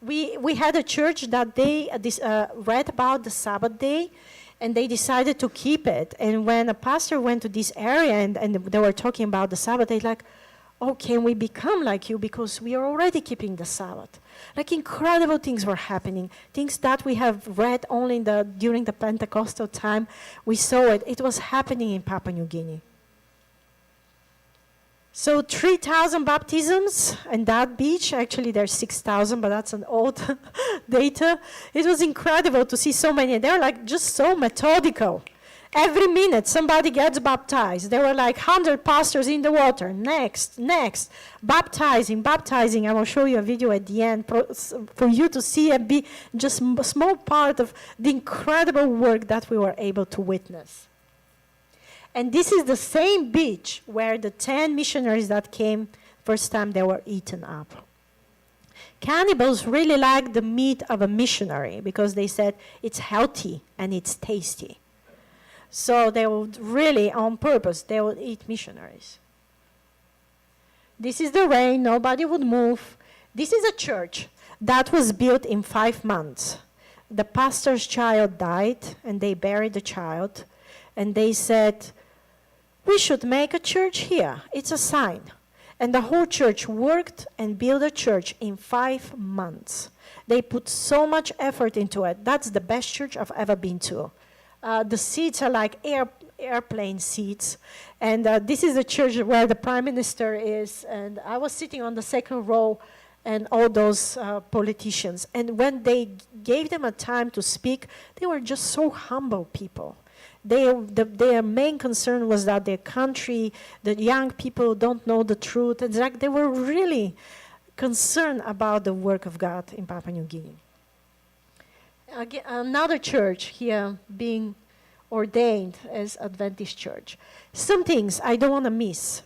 we had a church that they read about the Sabbath day, and they decided to keep it. And when a pastor went to this area and they were talking about the Sabbath, they're like, oh, can we become like you? Because we are already keeping the Sabbath. Like incredible things were happening. Things that we have read only during the Pentecostal time. We saw it. It was happening in Papua New Guinea. So 3,000 baptisms in that beach. Actually, there's 6,000, but that's an old data. It was incredible to see so many. They're like just so methodical. Every minute, somebody gets baptized. There were like 100 pastors in the water. Next, baptizing. I will show you a video at the end for you to see just a small part of the incredible work that we were able to witness. And this is the same beach where the 10 missionaries that came first time, they were eaten up. Cannibals really liked the meat of a missionary because they said it's healthy and it's tasty. So they would really, on purpose, they would eat missionaries. This is the rain, nobody would move. This is a church that was built in 5 months. The pastor's child died and they buried the child. And they said, we should make a church here. It's a sign. And the whole church worked and built a church in 5 months. They put so much effort into it. That's the best church I've ever been to. The seats are like airplane seats. And this is the church where the prime minister is. And I was sitting on the second row and all those politicians. And when they gave them a time to speak, they were just so humble people. Their main concern was that their country, the young people don't know the truth. It's like they were really concerned about the work of God in Papua New Guinea. Again, another church here being ordained as Adventist church. Some things I don't want to miss.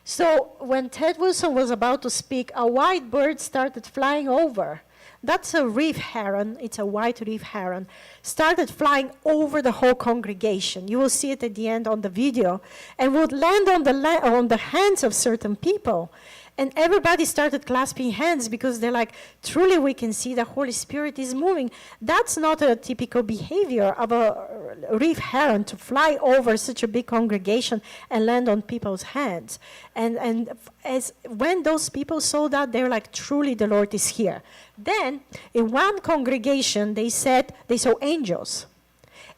So when Ted Wilson was about to speak, a white bird started flying over. That's a reef heron. It's a white reef heron. Started flying over the whole congregation. You will see it at the end on the video. And would land on the hands of certain people. And everybody started clasping hands because they're like, truly we can see the Holy Spirit is moving. That's not a typical behavior of a reef heron to fly over such a big congregation and land on people's hands. And as when those people saw that, they were like, truly the Lord is here. Then in one congregation, they said they saw angels.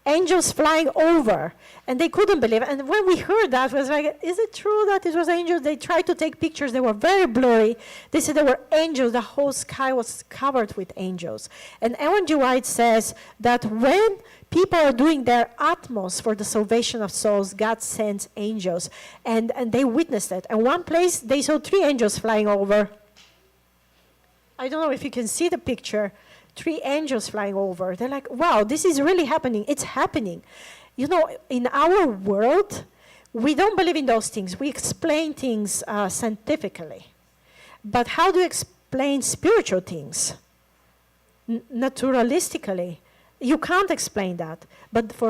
Angels flying over, and they couldn't believe it. And when we heard that, it was like, is it true that it was angels? They tried to take pictures. They were very blurry. They said there were angels. The whole sky was covered with angels. And Ellen G. White says that when people are doing their utmost for the salvation of souls, God sends angels. And they witnessed it. And one place, they saw 3 angels flying over. I don't know if you can see the picture. 3 angels flying over. They're like, wow, this is really happening. It's happening. You know, in our world, we don't believe in those things. We explain things scientifically. But how do you explain spiritual things? Naturalistically. You can't explain that. But for